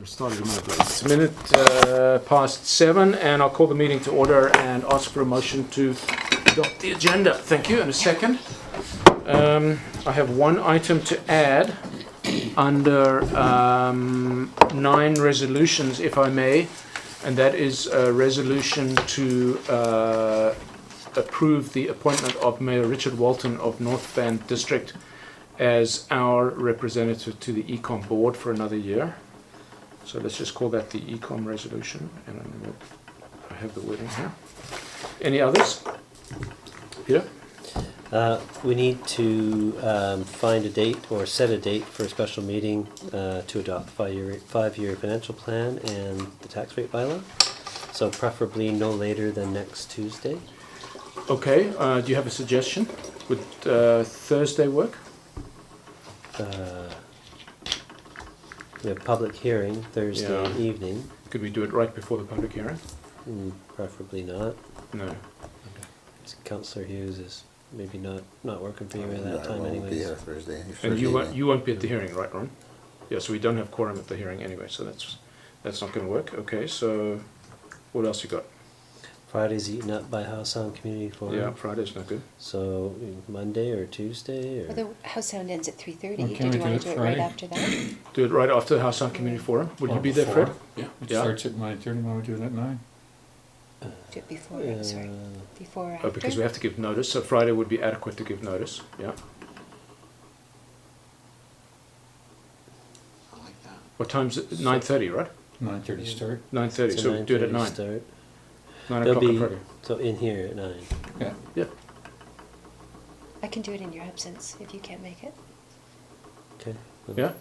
Started a minute late. It's a minute past 7, and I'll call the meeting to order and ask for a motion to adopt the agenda. Thank you. And a second. I have one item to add under 9 resolutions, if I may, and that is a resolution to approve the appointment of Mayor Richard Walton of North Van District as our representative to the Ecom board for another year. So let's just call that the Ecom resolution, and I have the wording here. Any others? Peter? We need to find a date or set a date for a special meeting to adopt the five-year financial plan and the tax rate bylaw. So preferably no later than next Tuesday. Okay. Do you have a suggestion? Would Thursday work? We have public hearing Thursday evening. Could we do it right before the public hearing? Preferably not. No. Councillor Hughes is maybe not working for you at that time I won't anyways. be here Thursday. And you won't be at the hearing, right, Ron? Yeah, so we don't have quorum at the hearing anyway, so that's not going to work. Okay, so what else you got? Friday's eaten up by House Sound Community Forum. Yeah, Friday's no good. So Monday or Tuesday or... Well, the House Sound ends at 3:30. Well, Did you want to do it right after that? Do it right after the House Sound Community Forum. Would you be there, Fred? Yeah. It Yeah. starts at 9:30. Why would we do it at 9? Do it before, sorry. Before or after? Oh, because we have to give notice, so Friday would be adequate to give notice. Yeah. I like that. What time's it? 9:30, right? 9:30 start. 9:30. So we do it at 9. Start. 9 They'll o'clock on be Friday. so in here at 9. Yeah. Yeah. I can do it in your absence if you can't make it. Okay. Yeah.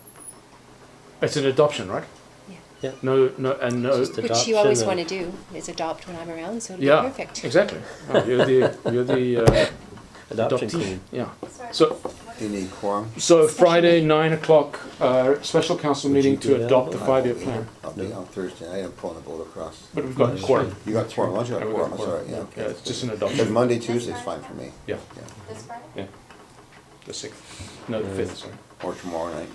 It's an adoption, right? Yeah. Yeah. No, and no. Just Which adoption you always of- want to do, is adopt when I'm around, so it'll Yeah. be perfect. Exactly. Oh, you're the adoption adoptee. queen. Yeah. So Do you need quorum? Friday 9 o'clock special council Would you meeting be to adopt the available? 5-year plan. I'll be on Thursday. I am pulling the boat across. But we've got No, quorum. You got quorum. Once you got Yeah, we've quorum, got that's all quorum. right. Yeah, Yeah, okay. it's just an But adoption. Monday, Tuesday's fine for me. Yeah. Yeah. This Friday? Yeah. The 6th. No, the 5th. Sorry. Or tomorrow night.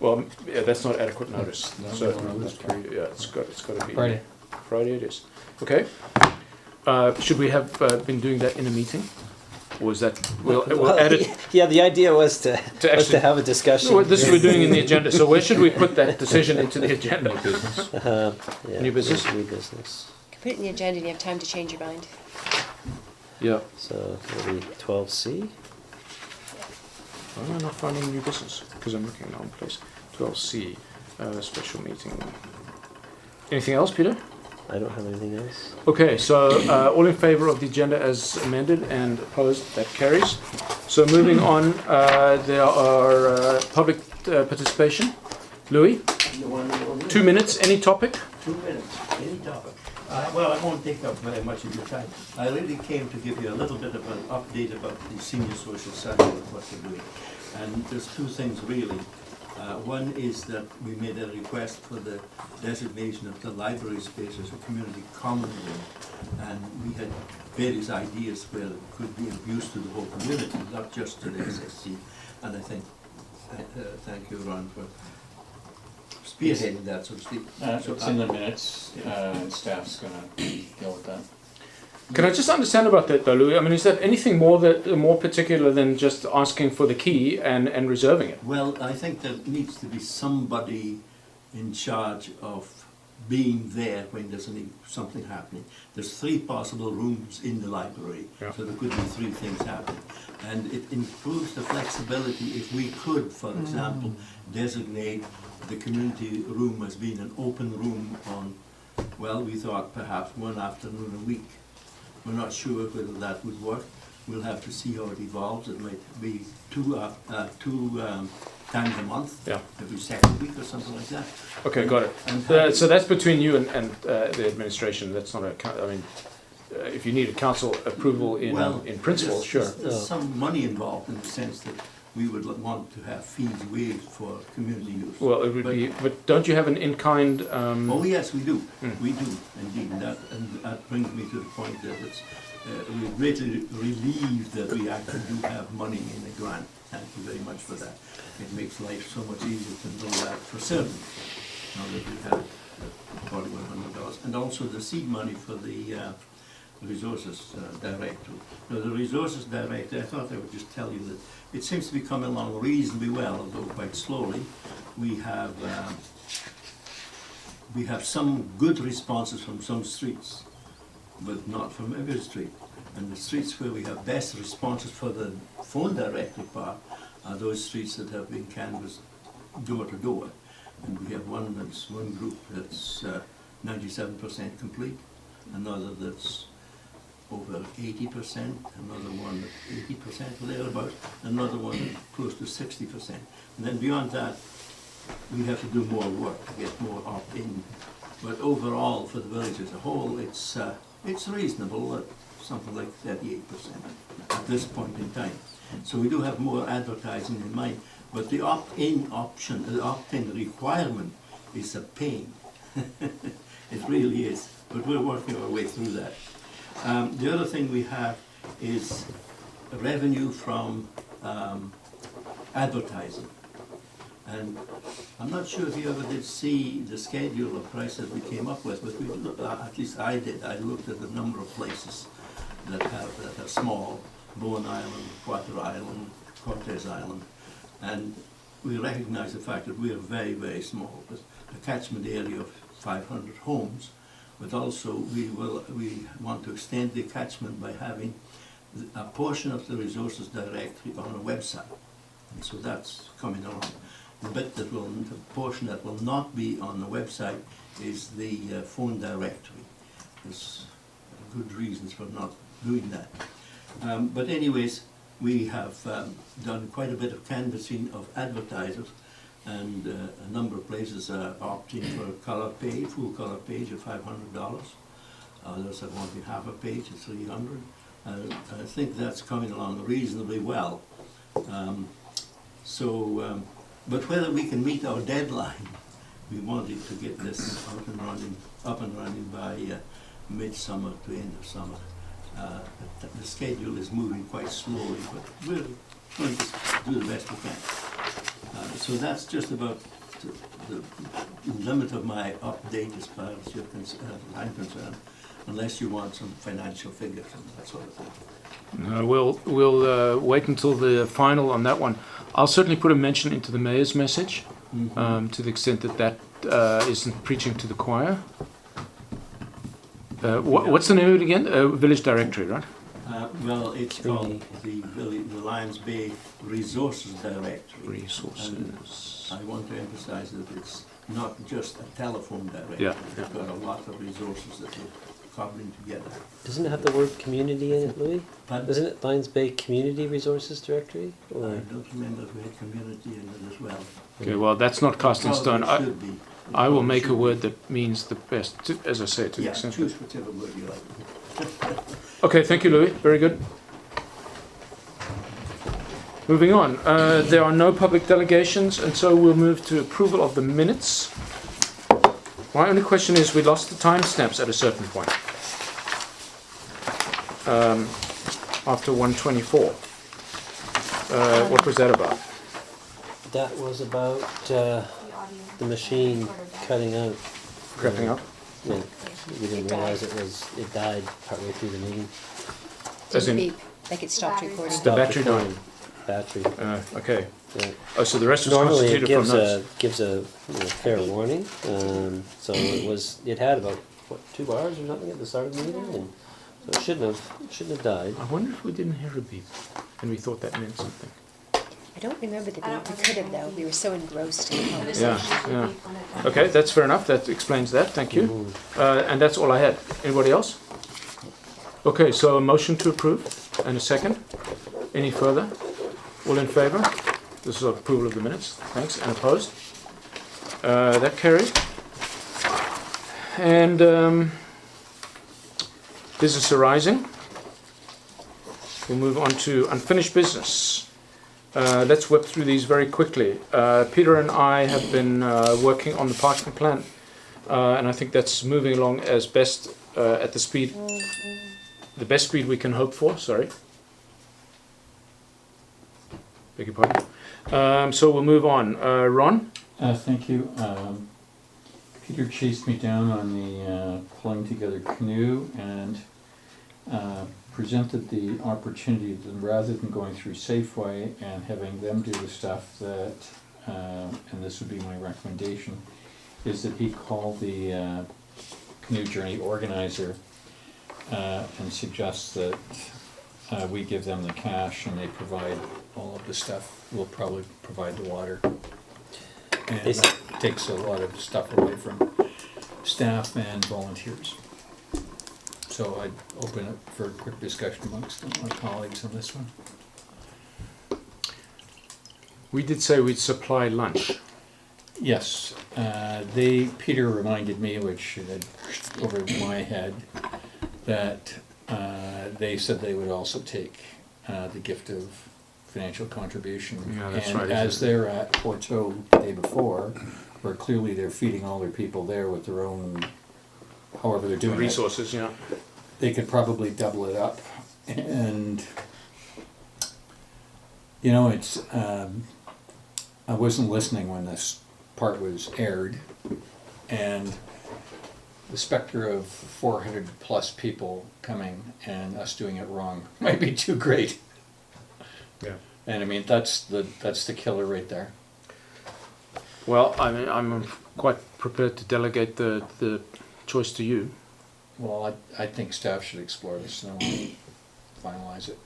Well, yeah, that's not adequate notice. No, So no notice. yeah, it's got to be Friday. Friday it is. Okay. Should we have been doing that in a meeting? Or is that we'll add it? Yeah, the idea was to actually- have a discussion. No, this we're doing in the agenda. So where should we put that decision into the agenda? Yeah, New business? New business. You can put it in the agenda and you have time to change your mind. Yeah. So it'll be 12C. Why am I not finding new business? Because I'm looking in the wrong place. 12C, special meeting. Anything else, Peter? I don't have anything else. Okay, so all in favour of the agenda as amended and opposed, that carries. So moving on, there are public participation. Louis, 2 minutes, any topic? 2 minutes, any topic. Well, I won't take up very much of your time. I really came to give you a little bit of an update about the senior social center and what they're doing. And there's 2 things really. One is that we made a request for the designation of the library space as a community common room. And we had various ideas where it could be of use to the whole community, not just to the SSC. And I think, thank you, Ron, for spearheading that, so to speak. It's in the minutes, and staff's gonna deal with that. Can I just understand about that though, Louis? I mean, is that anything more particular than just asking for the key and reserving it? Well, I think there needs to be somebody in charge of being there when there's something happening. There's 3 possible rooms in the library, Yeah. so there could be 3 things happening. And it improves the flexibility if we could, for example, designate the community room as being an open room on, well, we thought perhaps 1 afternoon a week. We're not sure whether that would work. We'll have to see how it evolves. It might be two times a month, Yeah. every second week or something like that. Okay, got it. And So that's between you and the administration. That's not I mean, if you need a council approval in principle, sure. There's some money involved in the sense that we would want to have fees waived for community use. Well, it would be, but don't you have an in-kind? Oh, yes, we do. Hmm. We do, indeed. And that brings me to the point that we're greatly relieved that we actually do have money in the grant thank you very much for that. It makes life so much easier to know that for certain, now that we have $4,100. And also the seed money for the Resources Director. Now, the Resources Director, I thought I would just tell you that it seems to be coming along reasonably well, although quite slowly. We have some good responses from some streets, but not from every street. And the streets where we have best responses for the phone directory part are those streets that have been canvassed door to door. And we have one group that's 97% complete, another that's over 80%, another one at 80% or thereabouts, another one close to 60%. And then beyond that, we have to do more work to get more opt-in. But overall, for the village as a whole, it's reasonable at something like 38% at this point in time. So we do have more advertising in mind, but the opt-in option, the opt-in requirement is a pain. It really is, but we're working our way through that. The other thing we have is revenue from advertising. And I'm not sure if you ever did see the schedule of prices we came up with, but we looked, at least I did. I looked at the number of places that are small, Bowen Island, Quarter Island, Cortez Island, and we recognize the fact that we are very, very small, with a catchment area of 500 homes, but also we want to extend the catchment by having a portion of the Resources Directory on a website, and so that's coming along. The portion that will not be on the website is the phone directory. There's good reasons for not doing that. But anyways, we have done quite a bit of canvassing of advertisers, and a number of places are opting for a color page, full color page at $500. Others are wanting half a page at $300. I think that's coming along reasonably well. But whether we can meet our deadline, we wanted to get this up and running by midsummer to end of summer. The schedule is moving quite slowly, but we're going to do the best we can. So that's just about the limit of my update as far as I'm concerned, unless you want some financial figures and that sort of thing. We'll wait until the final on that one. I'll certainly put a mention into the mayor's message, to the extent that isn't preaching to the choir. What's the name of it again? Village Directory, right? Well, it's called the Lions Bay Resources Directory. Resources. And I want to emphasize that it's not just a telephone directory. Yeah. We've got a lot of resources that we're cobbling together. Doesn't it have the word community in it, Louis? Pardon? Isn't it Lions Bay Community Resources Directory? I don't remember if we had community in it as well. Okay, well, that's not cast in stone. Probably should be. I will make a word that means the best, as I say, to the Yeah, extent. choose whichever word you like. Okay, thank you, Louis. Very good. Moving on. There are no public delegations, and so we'll move to approval of the minutes. My only question is, we lost the timestamps at a certain point. After 124. What was that about? That was about the machine cutting out. Creeping up? Yeah, we didn't realize it died partway through the meeting. As in- Beep, like it stopped recording. The battery died. recording. Battery. Okay. Yeah. Oh, so the rest was Normally it constituted from gives notes. a fair warning. So it had about 2 bars or something at the start of the meeting, and so it shouldn't have died. I wonder if we didn't hear a beep, and we thought that meant something. I don't remember the beep. We could have though. We were so engrossed in the conversation. Yeah, yeah. Okay, that's fair enough. That explains that. Thank you. And that's all I had. Anybody else? Okay, so a motion to approve and a second. Any further? All in favour? This is approval of the minutes. Thanks. And opposed? That carried. And business arising. We'll move on to unfinished business. Let's whip through these very quickly. Peter and I have been working on the parking plan, and I think that's moving along as best at the best speed we can hope for. Sorry. Beg your pardon. So we'll move on. Ron? Thank you. Peter chased me down on the pulling together canoe and presented the opportunity that rather than going through Safeway and having them do the stuff that, and this would be my recommendation, is that he call the canoe journey organizer and suggests that we give them the cash and they provide all of the stuff. We'll probably provide the water. And that takes a lot of stuff away from staff and volunteers. So I'd open it for a quick discussion amongst my colleagues on this one. We did say we'd supply lunch. Yes, Peter reminded me, which had over my head, that they said they would also take the gift of financial contribution. Yeah, that's and right, as isn't it? they're at Porto the day before, where clearly they're feeding all their people there with their own, however they're doing Resources, yeah. it, they could probably double it up. And, you know, it's, I wasn't listening when this part was aired, and the specter of 400 plus people coming and us doing it wrong might be too great. Yeah. And I mean, that's the killer right there. Well, I mean, I'm quite prepared to delegate the choice to you. Well, I think staff should explore this and finalize it.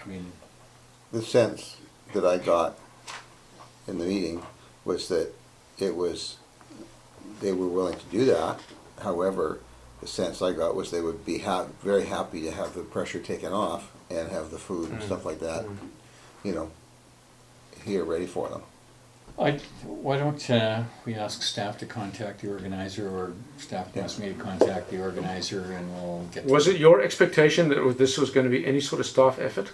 I mean, The sense that I got in the meeting was that they were willing to do that. However, the sense I got was they would be very happy to have the pressure taken off and have the food and stuff like that, you know, here ready for them. why don't we ask staff to contact the organizer, or staff ask me to contact the organizer, and we'll get. Was it your expectation that this was going to be any sort of staff effort?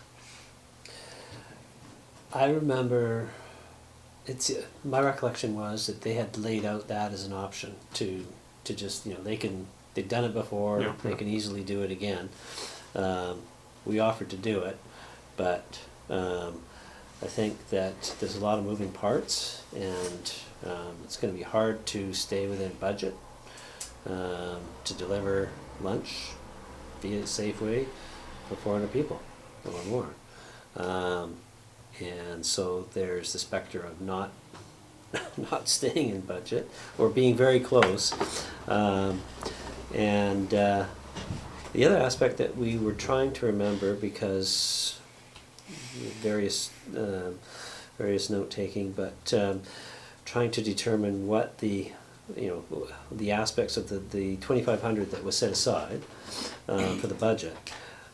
I remember, my recollection was that they had laid out that as an option to just, you know, they've done it before, Yeah. they can easily do it again. We offered to do it, but I think that there's a lot of moving parts, and it's going to be hard to stay within budget to deliver lunch via Safeway for 400 people or more. And so there's the specter of not staying in budget or being very close. And the other aspect that we were trying to remember, because various note taking, but trying to determine what the aspects of the 2,500 that was set aside for the budget,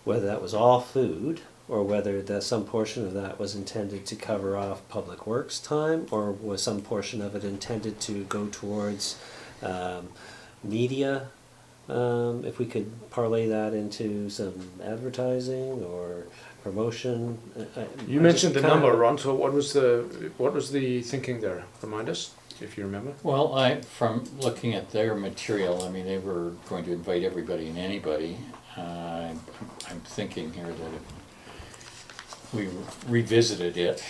whether that was all food, or whether some portion of that was intended to cover off public works time, or was some portion of it intended to go towards media, if we could parlay that into some advertising or promotion. You mentioned the number, Ron. So what was the thinking there? Remind us, if you remember. Well, from looking at their material, I mean, they were going to invite everybody and anybody. I'm thinking here that if we revisited it,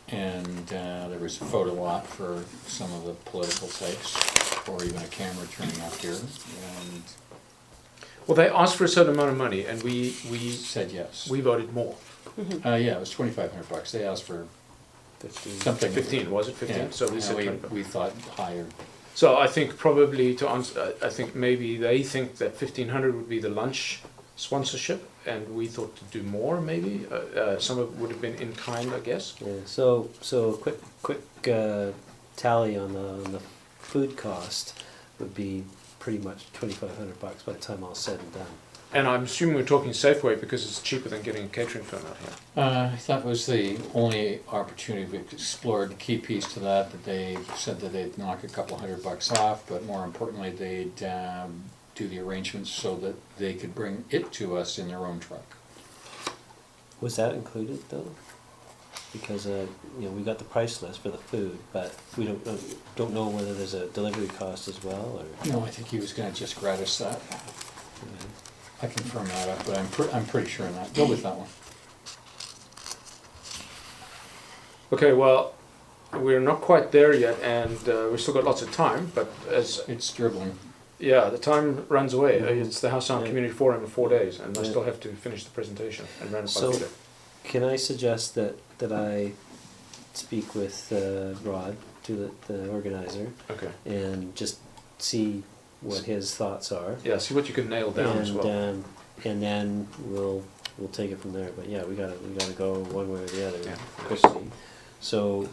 and there was a photo op for some of the political types, or even a camera turning up here, and Well, they asked for a certain amount of money, and we said yes. we voted more. Yeah, it was $2,500. They asked for 15. something. 15, was it 15? Yeah. So we said we 25. thought higher. So I think probably to answer, I think maybe they think that 1,500 would be the lunch sponsorship, and we thought to do more. Maybe some of it would have been in kind, I guess. Yeah. So quick tally on the food cost would be pretty much $2,500 by the time all said and done. And I'm assuming we're talking Safeway because it's cheaper than getting a catering firm out here. I thought was the only opportunity we explored. The key piece to that they said that they'd knock a couple $100 off, but more importantly, they'd do the arrangements so that they could bring it to us in their own truck. Was that included though? Because we got the price list for the food, but we don't know whether there's a delivery cost as well, or. No, I think he was going to just gratis that. I can firm that up, but I'm pretty sure on that. Go with that one. Okay, well, we're not quite there yet, and we've still got lots of time, but as, It's dribbling. yeah, the time runs away. It's the House Sound Yeah. Community Forum in 4 days, and I Yeah. still have to finish the presentation and run it by So- Peter. Can I suggest that I speak with Rod, to the organizer, Okay. and just see what his thoughts are? Yeah, see what you can nail down as well. And then we'll take it from there. But yeah, we gotta go one way or the other Yeah. quickly. So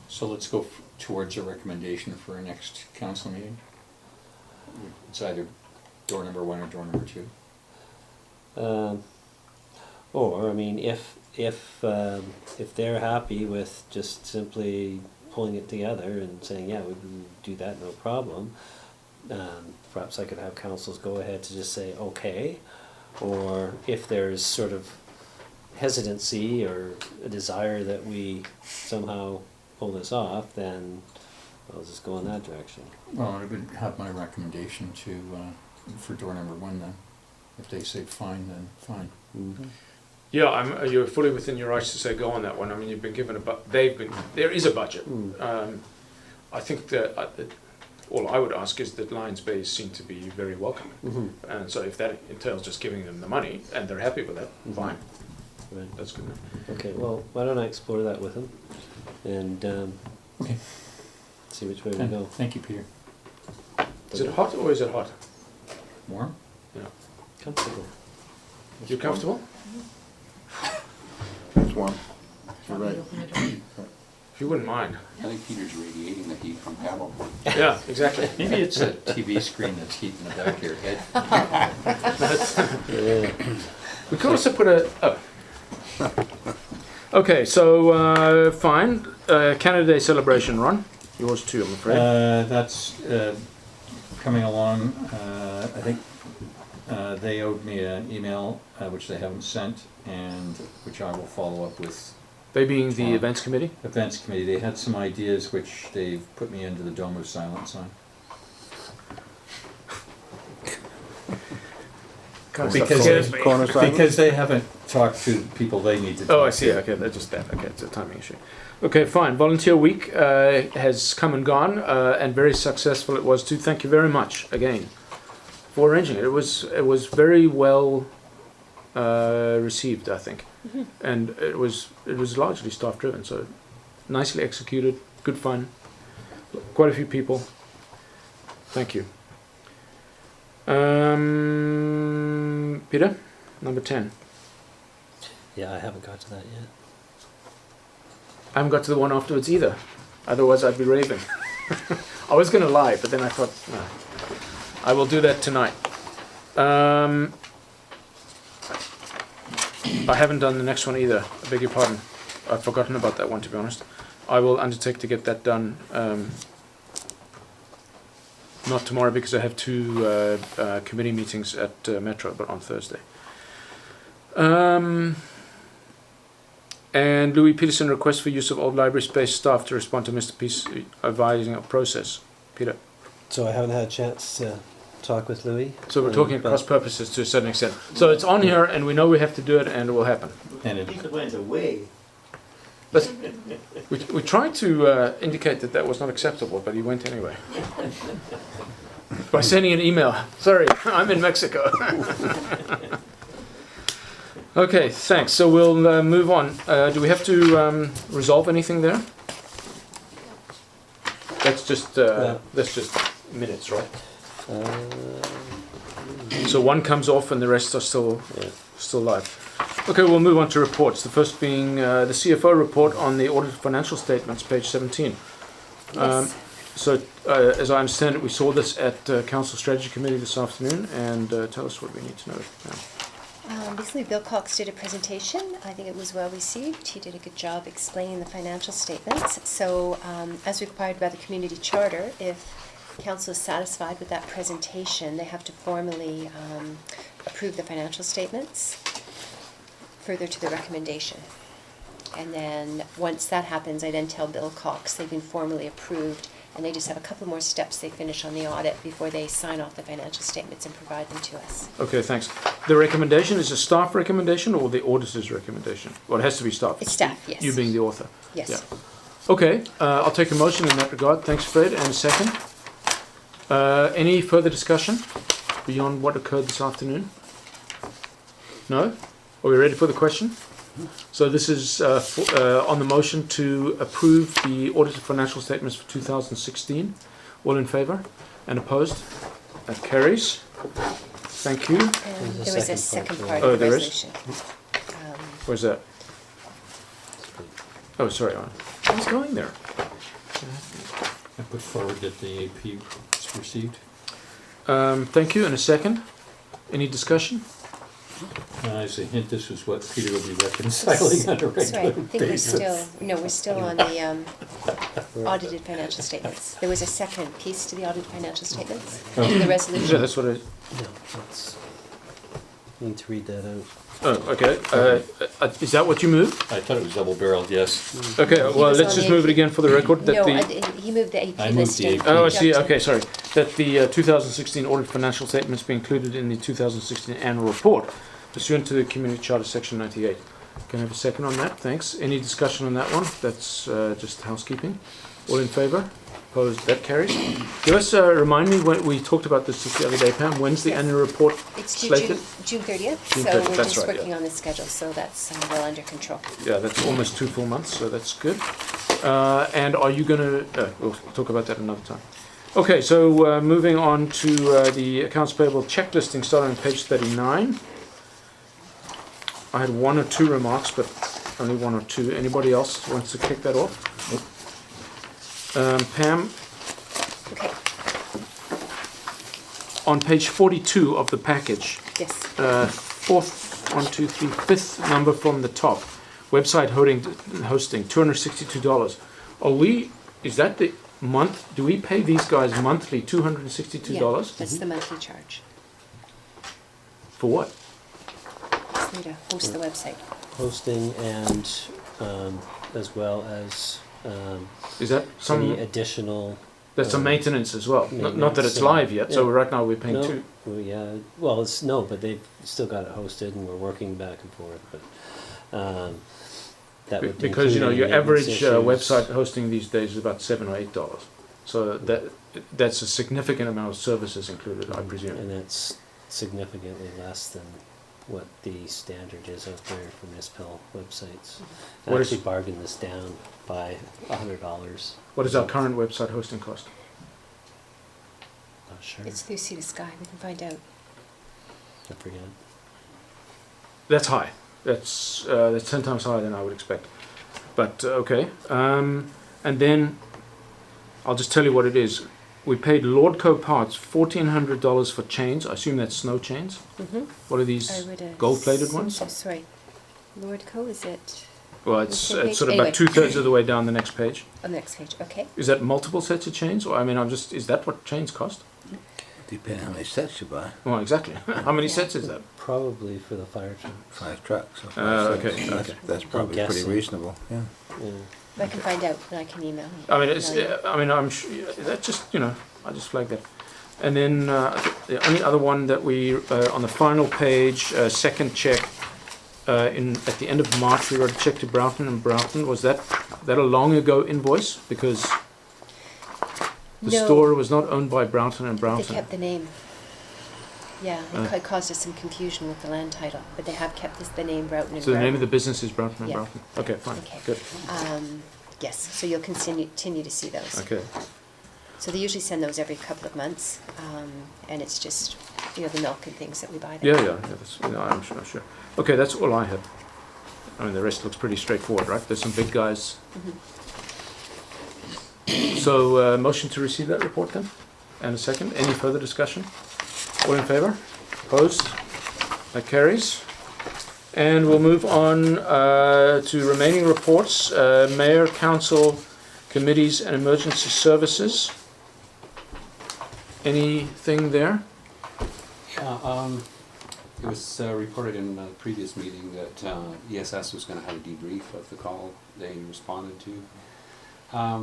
So let's go towards a recommendation for our next council meeting. It's either door number 1 or door number 2. or I mean, if they're happy with just simply pulling it together and saying, yeah, we can do that, no problem. Perhaps I could have councils go ahead to just say okay, or if there's sort of hesitancy or a desire that we somehow pull this off, then I'll just go in that direction. Well, I would have my recommendation for door number 1 then. If they say fine, then fine. Mm-hmm. Yeah, you're fully within your rights to say go on that one. I mean, you've been given there is a budget. I think that all I would ask is that Lions Bay seem to be very welcoming. Mm-hmm. And so if that entails just giving them the money and they're happy with that, fine. Right. That's good. Okay, well, why don't I explore that with them and Okay. see which way we go. Thank you, Peter. Is it hot or is it hot? Warm? Yeah. Comfortable. You comfortable? It's warm. You're right. If you wouldn't mind. I think Peter's radiating the heat from Pebble. Yeah, exactly. Maybe it's a TV screen that's heating the back of your head. Yeah. We could also put oh. Okay, so fine. Canada Day celebration, Ron. Yours too, I'm afraid. That's coming along. I think they owed me an email, which they haven't sent, and which I will follow up with. They being the events committee? Events committee. They had some ideas which they've put me into the Dome of Silence on. Because they haven't talked to people they need to talk to. Oh, I see. Okay, that's just that. Okay, it's a timing issue. Okay, fine. Volunteer week has come and gone, and very successful it was too. Thank you very much again for arranging it. It was very well received, I think, and it was largely staff driven. So nicely executed, good fun, quite a few people. Thank you. Peter, number 10. Yeah, I haven't got to that yet. I haven't got to the one afterwards either. Otherwise, I'd be raving. I was going to lie, but then I thought, no. I will do that tonight. I haven't done the next one either. I beg your pardon. I've forgotten about that one, to be honest. I will undertake to get that done. Not tomorrow because I have 2 committee meetings at Metro, but on Thursday. And Louis Peterson requests for use of old library space staff to respond to Mr. Peace advising a process. Peter. So I haven't had a chance to talk with Louis. So we're talking across purposes to a certain extent. So it's on here, and we know we have to do it, and it will happen. And it, Peter went away. But we tried to indicate that was not acceptable, but he went anyway. By sending an email. Sorry, I'm in Mexico. Okay, thanks. So we'll move on. Do we have to resolve anything there? That's just minutes, right? So one comes off and the rest are still live. Okay, we'll move on to reports. The first being the CFO report on the audited financial statements, page 17. Yes. So, as I understand it, we saw this at Council Strategy Committee this afternoon, and tell us what we need to know now. Basically, Bill Cox did a presentation. I think it was well received. He did a good job explaining the financial statements. So, as required by the community charter, if council is satisfied with that presentation, they have to formally approve the financial statements further to the recommendation. And then once that happens, I then tell Bill Cox they've been formally approved, and they just have a couple more steps they finish on the audit before they sign off the financial statements and provide them to us. Okay, thanks. The recommendation is a staff recommendation or the auditor's recommendation? Well, it has to be staff. It's staff, yes. You being the author. Yes. Yeah. Okay, I'll take a motion in that regard. Thanks, Fred, and a second. Any further discussion beyond what occurred this afternoon? No? Are we ready for the question? So this is on the motion to approve the audited financial statements for 2016. All in favour? And opposed? That carries. Thank you. And There's a there was a second second part part to it. of the Oh, there is? resolution. Where's that? Oh, sorry. I was going there. I put forward that the AP was received. Thank you. And a second. Any discussion? As a hint, this is what Peter will be reconciling on a That's right, I regular think we're basis. we're still on the audited financial statements. There was a second piece to the audited financial statements, to the Yeah, resolution. that's what I... No, that's, you need to read that out. Oh, okay. Is that what you moved? I thought it was double-barreled, yes. Okay, He well, was let's on just the move it AP. again for the record. That No, the he moved the AP I moved the listing. AP. Oh, I see. Jumped Okay, in. sorry. That the 2016 audit financial statements be included in the 2016 annual report pursuant to the Community Charter Section 98. Can I have a second on that? Thanks. Any discussion on that one? That's just housekeeping. All in favour? Opposed? That carries. Give us, remind me, when we talked about this just the other day, Pam, when's the Yes. annual report It's due slated? June 30th, June so 30th, we're that's just right, working yeah. on the schedule, so that's well under control. Yeah, that's almost 2 full months, so that's good. And are you going to... we'll talk about that another time. Okay, so moving on to the accounts payable checklisting starting on page 39. I had 1 or 2 remarks, but only 1 or 2. Anybody else wants to kick that off? Pam, Okay, on page 42 of the package, yes. fifth number from the top, website hosting, $262. Is that the month? Do we pay these guys monthly $262? Yeah, that's the monthly charge. For what? Just need to host the website. Hosting and, as well as, Is that any some? additional. That's some maintenance as well. Not that Maintenance, it's live yet. So yeah. right now we're paying No, 2. well, yeah, well, it's, no, but they've still got it hosted and we're working back and forth, but, that would Because include any your maintenance average issues. website hosting these days is about $7 or $8. So that's a significant amount of services included, I presume. And that's significantly less than what the standard is out there for municipal websites. I What is- actually bargained this down by $100. What does our current website hosting cost? Not sure, It's through Sea to Sky, we can find out. I forget. That's high. That's 10 times higher than I would expect. But okay. And then I'll just tell you what it is. We paid Lordco Parts $1,400 for chains. I assume that's snow chains. Mm-hmm. What are I these would gold-plated assume ones? so, sorry. Lordco, is it Well, it's same page? sort of Anyway. about 2/3 of the way down the next page. on the next page? Okay. Is that multiple sets of chains? Or I mean, is that what chains cost? Depending how many sets you buy, Well, exactly. How many Yeah. sets is that? Probably for the fire truck. 5 trucks. So Okay, That's, okay. that's probably pretty guessing. reasonable, yeah. Yeah. I can find out, and I can email. I mean, it's. email you. I mean, I'm sure that just I just flagged that. And then the only other one that we on the final page, second check at the end of March, we wrote a check to Broughton and Broughton. Was that a long ago invoice? Because the No. store was not owned by Broughton and They Broughton. kept the name. Yeah, it caused us some confusion with the land title, but they have kept the name Broughton and So the name of the Broughton. business is Broughton and Yeah. Broughton. Okay, fine, Okay. good. Yes, so you'll continue to see those. Okay, So they usually send those every couple of months, and it's just, the milk and things that we buy yeah, there. yeah, that's, I'm sure. Okay, that's all I had. I mean, the rest looks pretty straightforward, right? There's some big guys. So, motion to receive that report then? And a second. Any further discussion? All in favour? Opposed? That carries. And we'll move on to remaining reports. Mayor, Council, Committees and Emergency Services. Anything there? Yeah, it was reported in a previous meeting that ESS was gonna have a debrief of the call they responded to.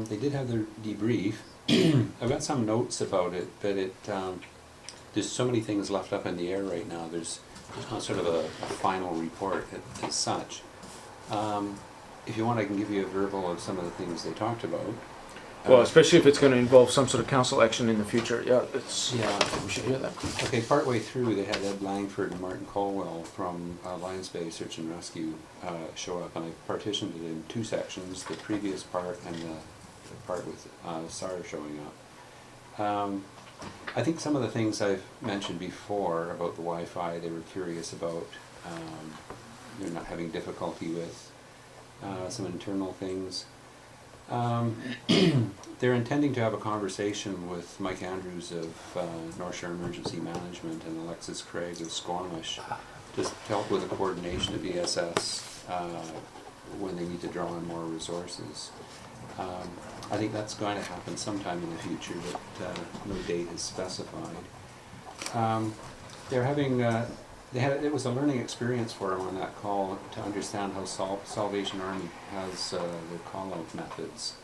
They did have their debrief. I've got some notes about it, but there's so many things left up in the air right now. There's not sort of a final report as such. if you want, I can give you a verbal of some of the things they talked about. Well, especially if it's going to involve some sort of council action in the future. Yeah, Yeah. I think we should hear that. Okay, partway through, they had Ed Langford and Martin Colwell from Lions Bay Search and Rescue show up, and I partitioned it in two sections, the previous part and the part with SAR showing up. I think some of the things I've mentioned before about the Wi-Fi, they were curious about. They're not having difficulty with some internal things. They're intending to have a conversation with Mike Andrews of North Shore Emergency Management and Alexis Craig of Squamish to help with the coordination of ESS when they need to draw on more resources. I think that's going to happen sometime in the future, but no date is specified. They're having it was a learning experience for them on that call to understand how Salvation Army has their call-out methods.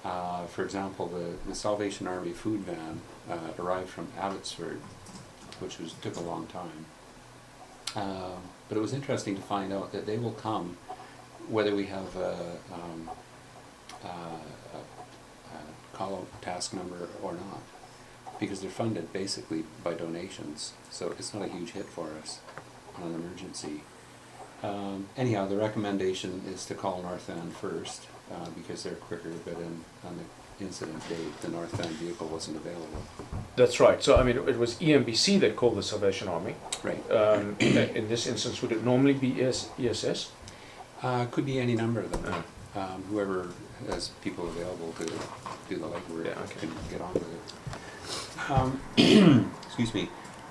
For example, the Salvation Army food van arrived from Abbotsford, which took a long time. But it was interesting to find out that they will come whether we have a call-out task number or not, because they're funded basically by donations, so it's not a huge hit for us on an emergency. Anyhow, the recommendation is to call North Van first, because they're quicker, but on the incident date, the North Van vehicle wasn't available. That's right. So, I mean, it was EMBC that called the Salvation Army. Right. In this instance, would it normally be ESS? Could be any number of them. Whoever has people available to do the legwork can get on with it. Excuse me.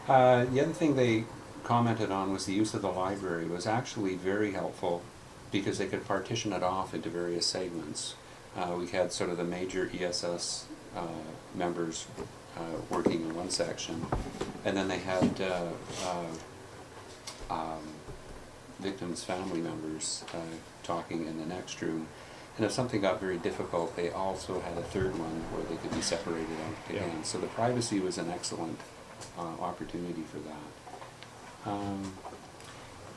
The other thing they commented on was the use of the library was actually very helpful because they could partition it off into various segments. We had sort of the major ESS members working in one section, and then they had victims' family members talking in the next room. And if something got very difficult, they also had a third one where they could be separated out again. Yeah. So the privacy was an excellent opportunity for that.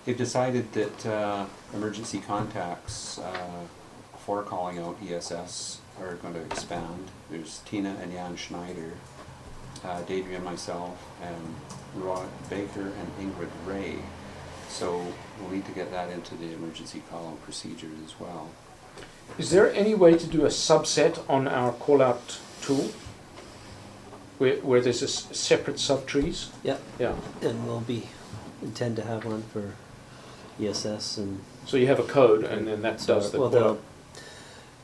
They've decided that emergency contacts for calling out ESS are going to expand. There's Tina and Jan Schneider, Deidre and myself, and Rod Baker and Ingrid Ray. So we'll need to get that into the emergency call-out procedure as well. Is there any way to do a subset on our call-out tool where there's a separate subtrees? Yeah. Yeah. And we'll intend to have one for ESS and. So you have a code, and then that does the call-out.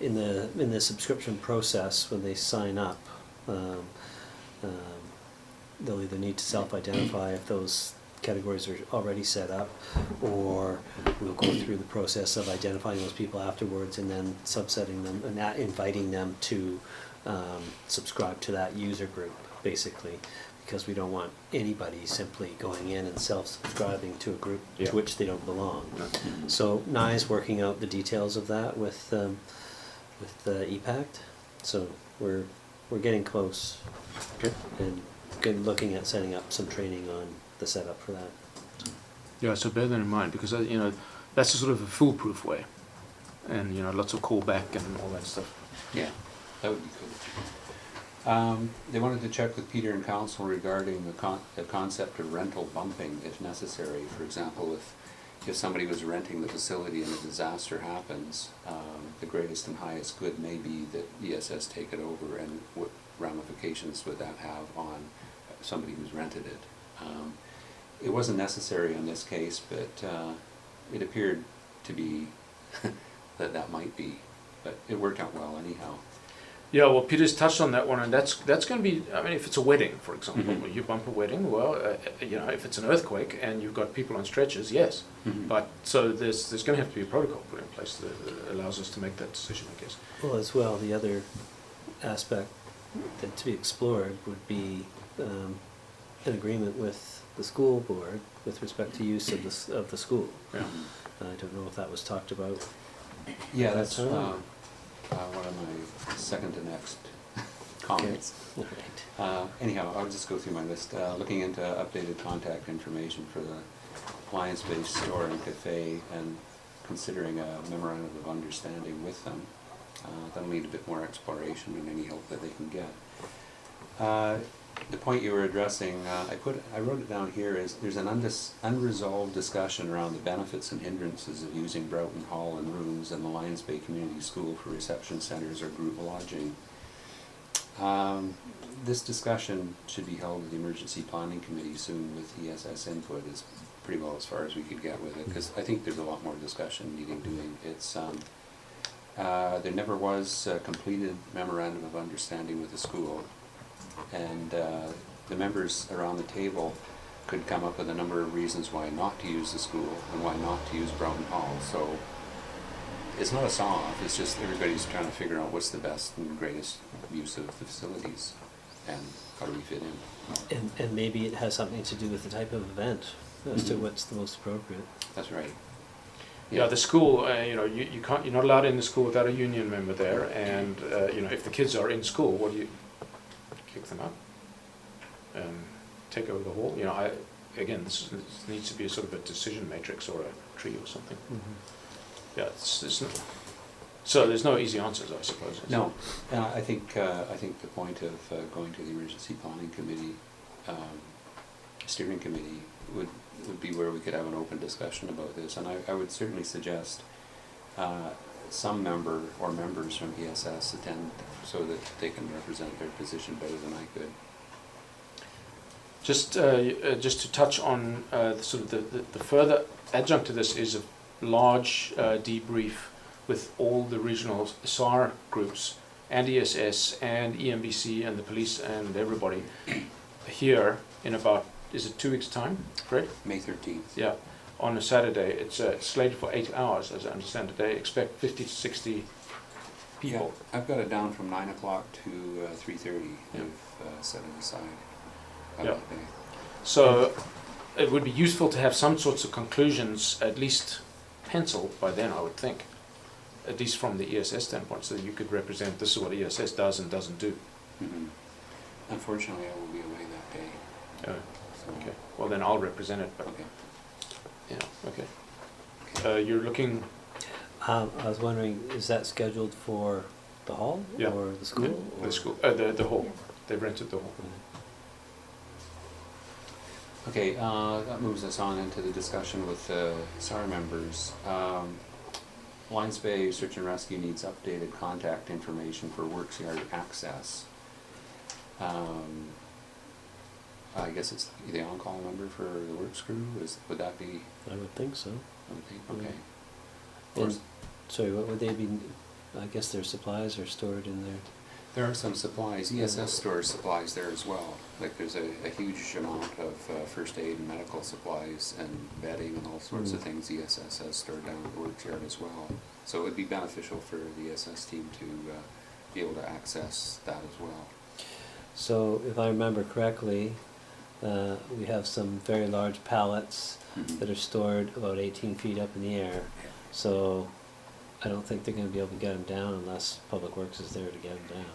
In the subscription process, when they sign up, they'll either need to self-identify if those categories are already set up, or we'll go through the process of identifying those people afterwards and then subsetting them and inviting them to subscribe to that user group, basically, because we don't want anybody simply going in and self-subscribing to a group to which they don't belong. So Nye's working out the details of that with EPACT, so we're getting close. Okay. And looking at setting up some training on the setup for that. Yeah, so bear that in mind, because that's a sort of a foolproof way, and lots of callback and all that stuff. Yeah, that would be cool. They wanted to check with Peter and Council regarding the concept of rental bumping, if necessary. For example, if somebody was renting the facility and a disaster happens, the greatest and highest good may be that ESS take it over, and what ramifications would that have on somebody who's rented it. It wasn't necessary in this case, but it appeared to be that might be, but it worked out well anyhow. Yeah, well, Peter's touched on that one, and that's going to be. I mean, if it's a wedding, for example, you bump a wedding. Well, if it's an earthquake and you've got people on stretchers, yes. But so there's going to have to be a protocol put in place that allows us to make that decision, I guess. Well, as well, the other aspect that to be explored would be an agreement with the school board with respect to use of the school. Yeah. I don't know if that was talked about. Yeah, that's one of my second to next comments. Okay. Anyhow, I'll just go through my list. Looking into updated contact information for the Lions Bay store and cafe, and considering a memorandum of understanding with them. That'll need a bit more exploration and any help that they can get. The point you were addressing, I wrote it down here, is there's an unresolved discussion around the benefits and hindrances of using Broughton Hall and rooms in the Lions Bay Community School for reception centers or group lodging. This discussion should be held at the Emergency Planning Committee soon with ESS input. Is pretty well as far as we could get with it, because I think there's a lot more discussion needing doing. It's there never was a completed memorandum of understanding with the school, and the members around the table could come up with a number of reasons why not to use the school and why not to use Broughton Hall. So it's not a saw-off, it's just everybody's trying to figure out what's the best and greatest use of the facilities and how do we fit in. And maybe it has something to do with the type of event as to what's the most appropriate. That's right. Yeah, the school, you know, you can't, you're not allowed in the school without a union member there, and you know, if the kids are in school, what do you kick them out? Take over the hall? You know, again, this needs to be a sort of a decision matrix or a tree or something. Yeah, so there's no easy answers, I suppose. No, I think the point of going to the Emergency Planning Committee, Steering Committee, would be where we could have an open discussion about this, and I would certainly suggest some member or members from ESS attend so that they can represent their position better than I could. Just to touch on sort of the further adjunct to this is a large debrief with all the regional SAR groups and ESS and EMBC and the police and everybody here in about, is it 2 weeks' time, Fred? May 13th. Yeah, on a Saturday. It's slated for 8 hours, as I understand it. They expect 50 to 60 people. Yeah, I've got it down from 9 o'clock to 3:30. Yeah. They've set it aside. Yeah. That day. So it would be useful to have some sorts of conclusions at least penciled by then, I would think, at least from the ESS standpoint, so that you could represent this is what ESS does and doesn't do. Mm-hmm. Unfortunately, I will be away that day. Oh, So. okay. Well, then I'll represent it. But Okay. yeah, okay. You're looking. I was wondering, is that scheduled for the hall Yeah. or the school? The or- school, the hall. They've rented the hall. Okay, that moves us on into the discussion with the SAR members. Lions Bay Search and Rescue needs updated contact information for works yard access. I guess it's the on-call number for the works crew. Would that be? I would think so. Okay. And, sorry, what would they be? I guess their supplies are stored in there. There are some supplies. ESS stores supplies there as well. Like there's a huge amount of first aid and medical supplies and bedding and all sorts of things ESS has stored down at the works yard as well. So it would be beneficial for the ESS team to be able to access that as well. So if I remember correctly, we have some very large pallets that are stored about 18 feet up in the air. So I don't think they're going to be able to get them down unless Public Works is there to get them down.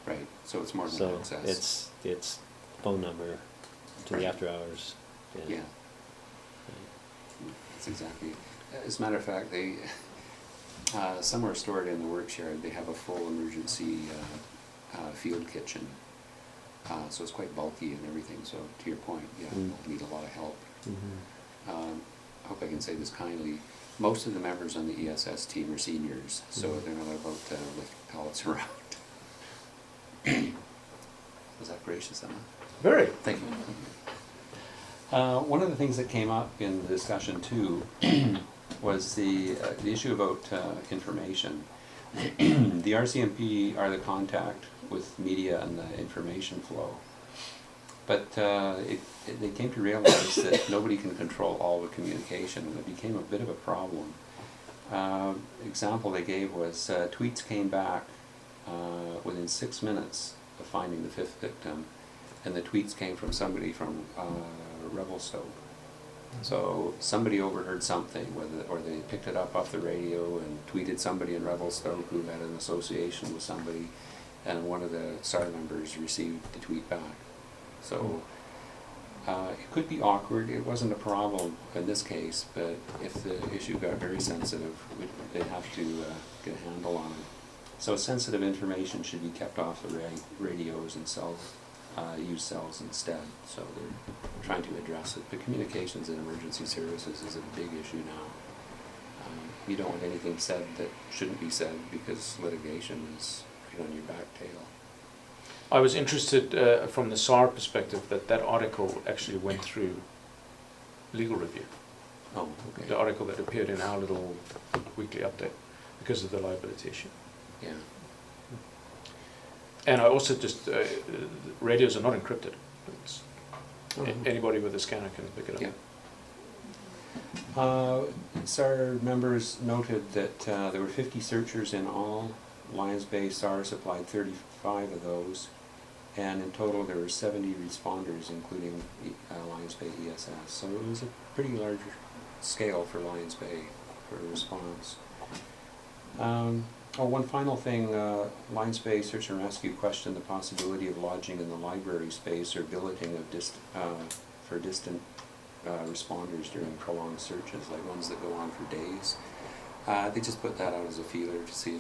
Right, so it's more than So access. it's phone number to the after hours. Yeah. That's exactly. As a matter of fact, they some are stored in the works yard. They have a full emergency field kitchen, so it's quite bulky and everything. So to your point, yeah, we'll need a lot of help. I hope I can say this kindly. Most of the members on the ESS team are seniors, so they're not about to lift pallets around. Was that gracious enough? Very. Thank you. One of the things that came up in the discussion too was the issue about information. The RCMP are the contact with media and the information flow. But they came to realize that nobody can control all the communication, and it became a bit of a problem. Example they gave was tweets came back within 6 minutes of finding the 5th victim, and the tweets came from somebody from Revelstoke. So somebody overheard something, or they picked it up off the radio and tweeted somebody in Revelstoke who had an association with somebody, and one of the SAR members received the tweet back. So It could be awkward. It wasn't a problem in this case, but if the issue got very sensitive, they'd have to get a handle on it. So sensitive information should be kept off the radios and cells, use cells instead. So they're trying to address it. But communications in emergency services is a big issue now. You don't want anything said that shouldn't be said because litigation is right on your back tail. I was interested from the SAR perspective that article actually went through legal review. Oh, okay. The article that appeared in our little weekly update because of the liability issue. Yeah. And I also just, radios are not encrypted. It's, Mhm. anybody with a scanner can pick it up. Yeah. SAR members noted that there were 50 searchers in all. Lions Bay SAR supplied 35 of those, and in total there were 70 responders, including Lions Bay ESS. So it was a pretty large scale for Lions Bay for a response. One final thing, Lions Bay Search and Rescue questioned the possibility of lodging in the library space or billeting of for distant responders during prolonged searches, like ones that go on for days. They just put that out as a feeler to see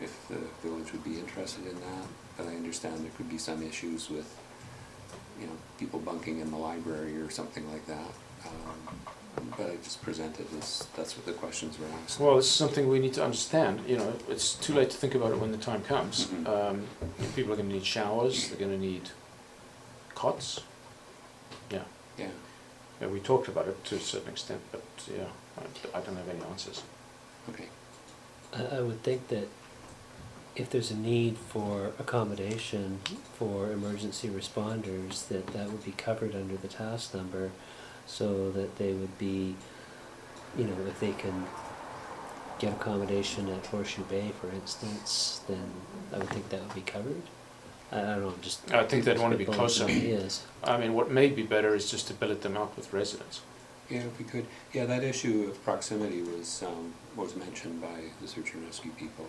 if the village would be interested in that. But I understand there could be some issues with, people bunking in the library or something like that. But I just presented as that's what the questions were asked. Well, this is something we need to understand. It's too late to think about it when the time comes. Mhm. People are going to need showers. They're going to need cots. Yeah. Yeah. Yeah, we talked about it to a certain extent, but yeah, I don't have any answers. Okay. I would think that if there's a need for accommodation for emergency responders, that would be covered under the task number, so that they would be, if they can get accommodation at Horseshoe Bay, for instance, then I would think that would be covered. I don't know, just... I think they'd want to be spitballing closer. ideas. I mean, what may be better is just to billet them out with residents. Yeah, if we could. Yeah, that issue of proximity was mentioned by the search and rescue people.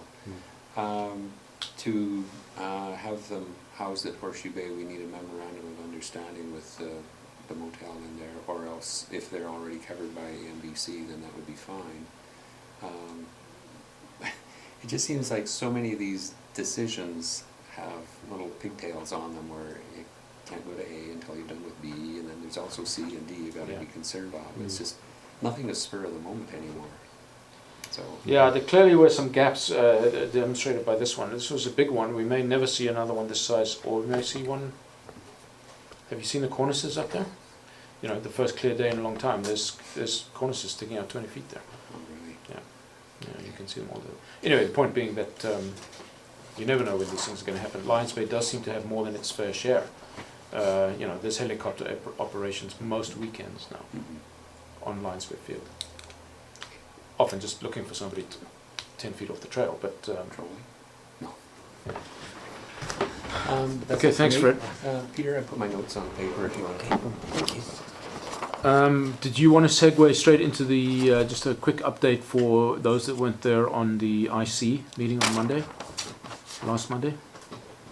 To have them housed at Horseshoe Bay, we need a memorandum of understanding with the motel in there, or else if they're already covered by NBC, then that would be fine. It just seems like so many of these decisions have little pigtails on them where you can't go to A until you're done with B, and then there's also C and D you've got to be concerned of. It's just nothing to spur of the moment anymore. So Yeah, there clearly were some gaps demonstrated by this one. This was a big one. We may never see another one this size, or we may see one. Have you seen the cornices up there? The first clear day in a long time. There's cornices sticking out 20 feet there. oh, really. Yeah, you can see them all there. Anyway, the point being that you never know when these things are going to happen. Lions Bay does seem to have more than its fair share. There's helicopter operations most weekends now on Lions Bay Field. Often just looking for somebody 10 feet off the trail, but... Patrolling? No. That's Okay, it for thanks, me. Fred. Peter, I put my notes on paper if you want to keep them. Thank you. Did you want to segue straight into the just a quick update for those that weren't there on the IC meeting on Monday, last Monday?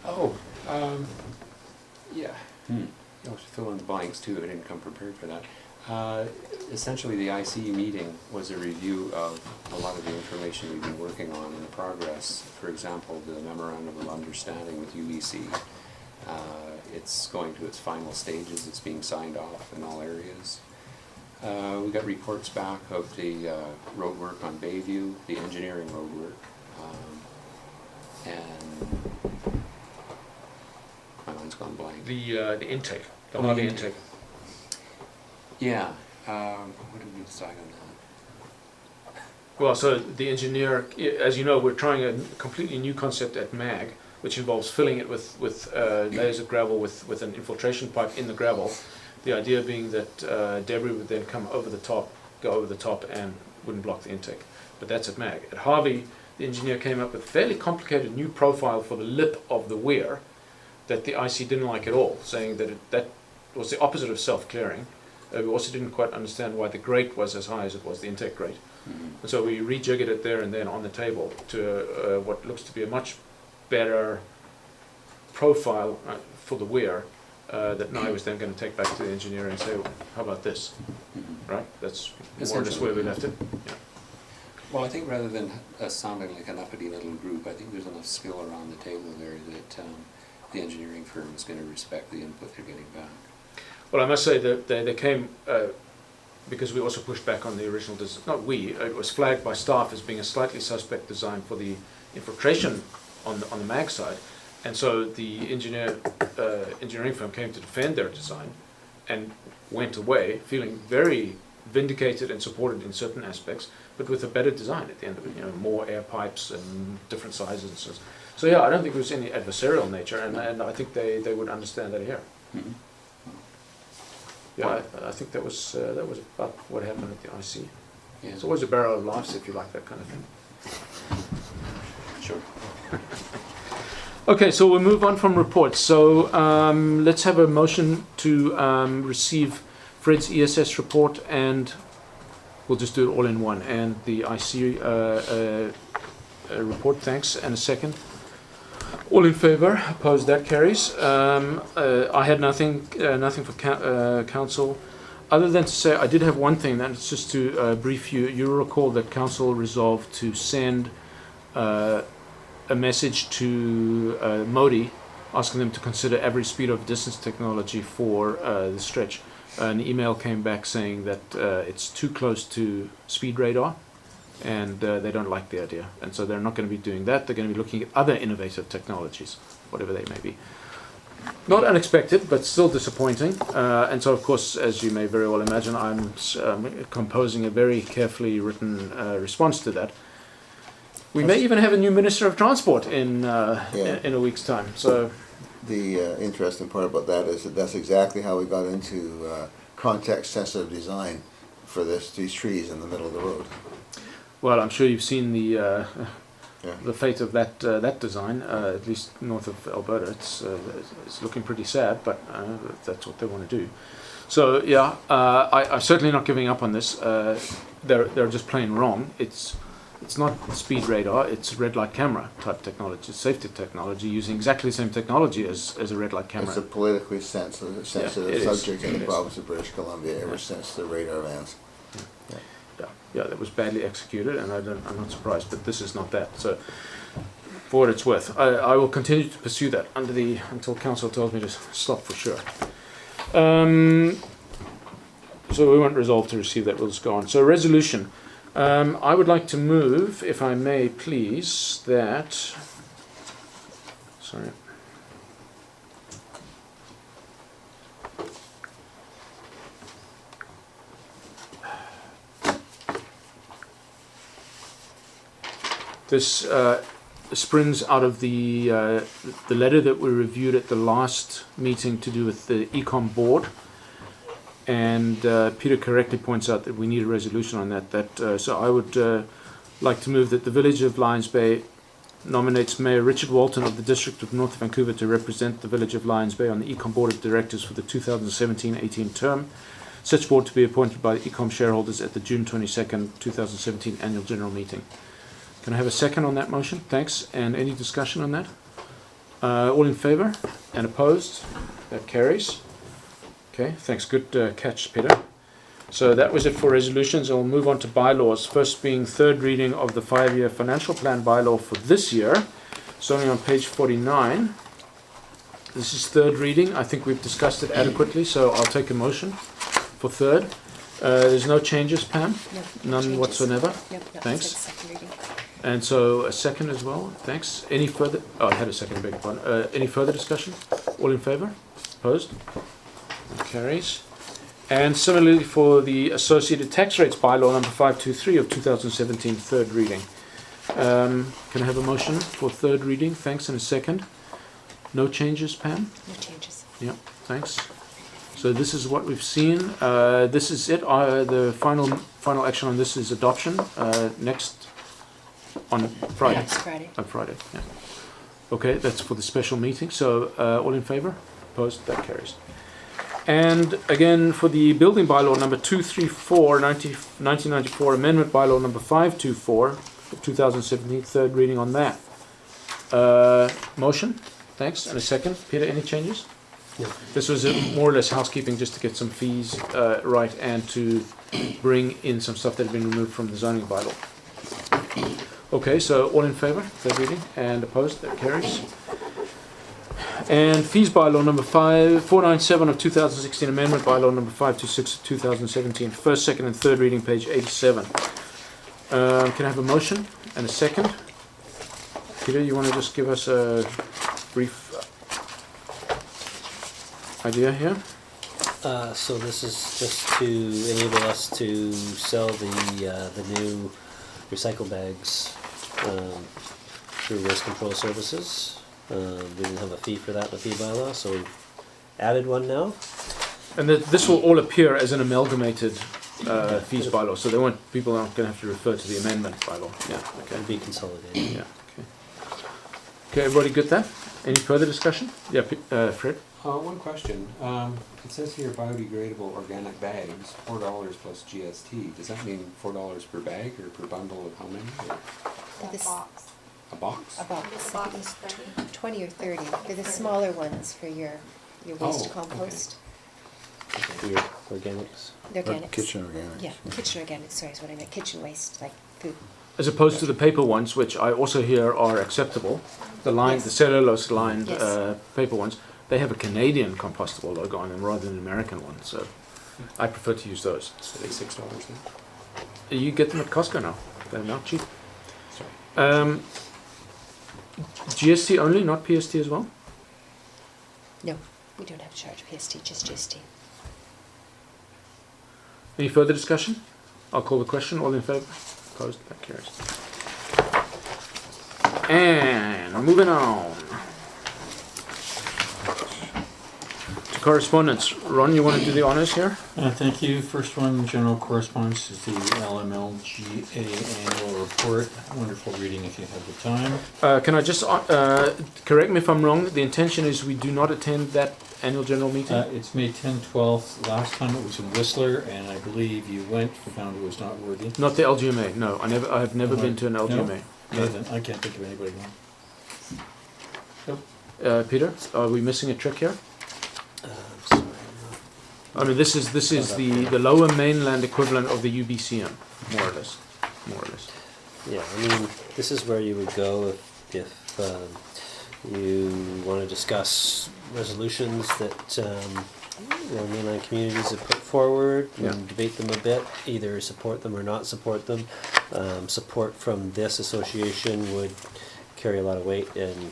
Oh, yeah. I was fill in the blanks too. I didn't come prepared for that. Essentially, the IC meeting was a review of a lot of the information we've been working on and the progress. For example, the memorandum of understanding with UBC. It's going to its final stages. It's being signed off in all areas. We got reports back of the road work on Bayview, the engineering road work, and my mind's gone blank. The intake, the Oh, Harvey the intake. Yeah. What did we decide on that? Well, so the engineer, as you know, we're trying a completely new concept at MAG, which involves filling it with layers of gravel with an infiltration pipe in the gravel. The idea being that debris would then come over the top, go over the top, and wouldn't block the intake. But that's at MAG. At Harvey, the engineer came up with a fairly complicated new profile for the lip of the weir that the IC didn't like at all, saying that that was the opposite of self-clearing. We also didn't quite understand why the grate was as high as it was, the intake grate. And so we rejiggered it there and then on the table to what looks to be a much better profile for the weir that Nye was then going to take back to the engineer and say, how about this? Right? That's more or less where we left it. Yeah. Well, I think rather than us sounding like an uppity little group, I think there's enough skill around the table there that the engineering firm is going to respect the input they're getting back. Well, I must say that they came, because we also pushed back on the original design, not we, it was flagged by staff as being a slightly suspect design for the infiltration on the mag side. And so the engineering firm came to defend their design and went away feeling very vindicated and supported in certain aspects, but with a better design at the end of it, more air pipes and different sizes and so. So yeah, I don't think there was any adversarial nature, and I think they would understand that here. Mm-hmm. Yeah, I think that was about what happened at the IC. Yeah. It's always a barrel of laughs if you like that kind of thing. Sure. Okay, so we'll move on from reports. So let's have a motion to receive Fred's ESS report, and we'll just do it all in one. And the IC report, thanks, and a second. All in favour? Opposed? That carries. I had nothing for council, other than to say I did have one thing. And it's just to brief you. You'll recall that council resolved to send a message to Modi, asking them to consider average speed over distance technology for the stretch. An email came back saying that it's too close to speed radar, and they don't like the idea, and so they're not going to be doing that. They're going to be looking at other innovative technologies, whatever they may be. Not unexpected, but still disappointing. And so, of course, as you may very well imagine, I'm composing a very carefully written response to that. We may even have a new Minister of Transport in a week's time. So The interesting part about that is that that's exactly how we got into context-sensitive design for these trees in the middle of the road. well, I'm sure you've seen the fate of that design, at least north of Alberta. It's looking pretty sad, but that's what they want to do. So yeah, I'm certainly not giving up on this. They're just plain wrong. It's not speed radar, it's red light camera type technology, safety technology, using exactly the same technology as a red light camera. It's a politically sensitive subject in the It province of British Columbia ever since the radar bans. Yeah, that was badly executed, and I'm not surprised, but this is not that. So, for what it's worth, I will continue to pursue that until council tells me to stop for sure. So we won't resolve to receive that, we'll just go on. So resolution. I would like to move, if I may please, that... Sorry. This springs out of the letter that we reviewed at the last meeting to do with the Ecom board. And Peter correctly points out that we need a resolution on that. So I would like to move that the Village of Lions Bay nominates Mayor Richard Walton of the District of North Vancouver to represent the Village of Lions Bay on the Ecom Board of Directors for the 2017-18 term. Such board to be appointed by the Ecom shareholders at the June 22nd, 2017 annual general meeting. Can I have a second on that motion? Thanks. And any discussion on that? All in favour? And opposed? That carries. Okay, thanks. Good catch, Peter. So that was it for resolutions. I'll move on to bylaws. First being third reading of the 5-year financial plan bylaw for this year. Starting on page 49. This is third reading. I think we've discussed it adequately, so I'll take a motion for third. There's no changes, Pam? No, None changes. whatsoever? No, Thanks. second reading. And so a second as well. Thanks. Any further? Oh, I had a second. Beg your pardon. Any further discussion? All in favour? Opposed? That carries. And similarly for the associated tax rates bylaw number 523 of 2017, third reading. Can I have a motion for third reading? Thanks. And a second. No changes, Pam? No changes. Yep. Thanks. So this is what we've seen. This is it. The final action on this is adoption. Next on Friday. Next Friday. On Friday. Yeah. Okay, that's for the special meeting. So all in favour? Opposed? That carries. And again for the building bylaw number 234, 1994, amendment bylaw number 524 of 2017, third reading on that. Motion? Thanks. And a second. Peter, any changes? Yeah. This was more or less housekeeping just to get some fees right and to bring in some stuff that had been removed from the zoning bylaw. Okay, so all in favour, third reading, and opposed, that carries. And fees bylaw number 497 of 2016 amendment, bylaw number 526 of 2017, first, second and third reading, page 87. Can I have a motion and a second? Peter, you want to just give us a brief idea here? So this is just to enable us to sell the new recycle bags through Waste Control Services. We didn't have a fee for that in the fee bylaw, so we've added one now. And this will all appear as an amalgamated fees bylaw, so people aren't going to have to refer to the amendment bylaw. Yeah, okay. It'll be consolidated. Yeah, okay. Okay, everybody good there? Any further discussion? Yeah, Fred? One question. It says here biodegradable organic bags, $4 plus GST. Does that mean $4 per bag or per bundle of how many? Or This- a box? A box, I think it's 20 or 30. They're the smaller ones for your waste Oh, compost. Your organics. They're organics. Kitchen organics. Yeah, kitchen organics, sorry, is what I meant. Kitchen waste, like food. As opposed to the paper ones, which I also hear are acceptable, the Yes. cellulose lined Yes. paper ones, they have a Canadian compostable logo on them rather than an American one, so I prefer to use those. So they $6 then? You get them at Costco now, they're not cheap. Sorry. GST only, not PST as well? No, we don't have to charge PST, just GST. Any further discussion? I'll call the question, all in favour? Opposed, that carries. And moving on to correspondence. Ron, you want to do the honours here? Thank you. First one, general correspondence, is the LMLGA annual report. Wonderful reading if you have the time. Can I just correct me if I'm wrong? The intention is we do not attend that annual general meeting? It's May 10th, 12th. Last time it was in Whistler, and I believe you went, found it was not worthy. Not the LGMA, no. I have never been to an LGMA. Okay, then I can't think of anybody going. Peter, are we missing a trick here? Sorry, I mean, this is the lower mainland equivalent of the UBCM, more or less. yeah, I mean, this is where you would go if you want to discuss resolutions that mainland communities have put forward Yeah. and debate them a bit, either support them or not support them. Support from this association would carry a lot of weight, and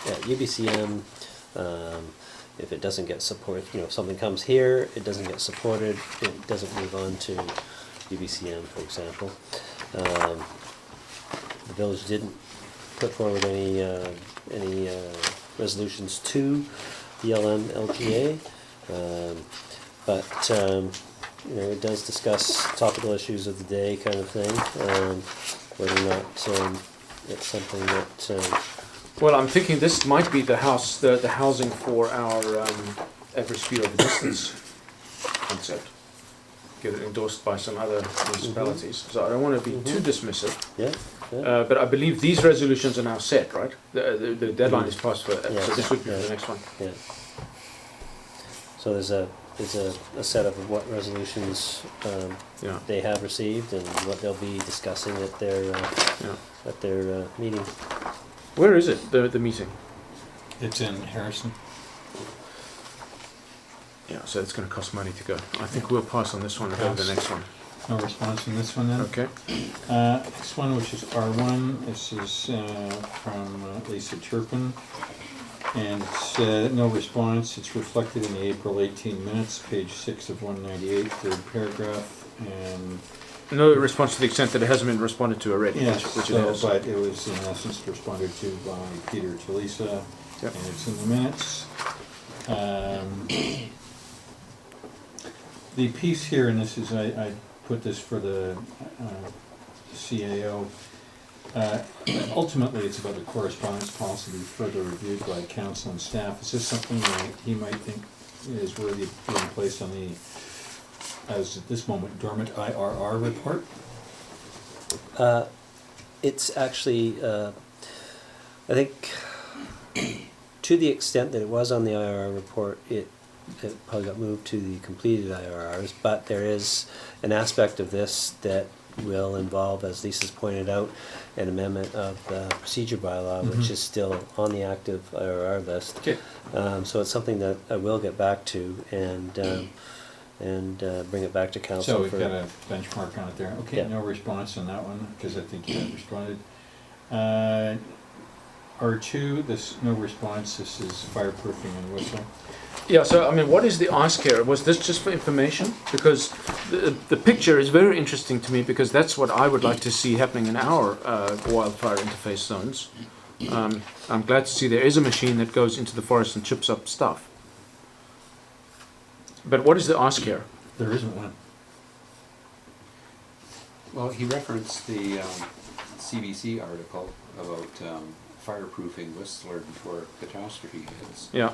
at UBCM, if it doesn't get support, if something comes here, it doesn't get supported, it doesn't move on to UBCM, for example. The village didn't put forward any resolutions to the LMLGA, but it does discuss topical issues of the day, kind of thing. Whether or not it's something that Well, I'm thinking this might be the housing for our average speed over distance concept. Get it endorsed by some other municipalities. So I don't want to be too dismissive. yeah. But I believe these resolutions are now set, right? The deadline is passed for, so this would be the next one. Yeah. So there's a set of what resolutions Yeah. they have received and what they'll be discussing at their meeting. Where is it, the meeting? It's in Harrison. Yeah, so it's going to cost money to go. I think we'll pass on this one and go to the next one. No response on this one then? Okay. Next one, which is R1, this is from Lisa Turpin, and it's no response. It's reflected in the April 18 minutes, page 6 of 198, third paragraph, and No response to the extent that it hasn't been responded to already, yes, which it so, has. but it was in essence responded to by Peter to Lisa, Yep. and it's in the minutes. The piece here, and this is, I put this for the CAO, ultimately it's about the correspondence policy to be further reviewed by council and staff. Is this something that he might think is worthy of being placed on the, as at this moment, dormant IRR report? It's actually, I think, to the extent that it was on the IRR report, it probably got moved to the completed IRRs, but there is an aspect of this that will involve, as Lisa's pointed out, an amendment of the procedure bylaw, which is still on the active IRR list. Okay. So it's something that I will get back to and bring it back to council. So we've got a benchmark on it there. Okay, Yeah. no response on that one, because I think you had responded. R2, this no response, this is fireproofing and Whistler. Yeah, so I mean, what is the ask here? Was this just for information? Because the picture is very interesting to me, because that's what I would like to see happening in our wildfire interface zones. I'm glad to see there is a machine that goes into the forest and chips up stuff. But what is the ask here? There isn't one. Well, he referenced the CBC article about fireproofing Whistler before catastrophe hits. Yeah,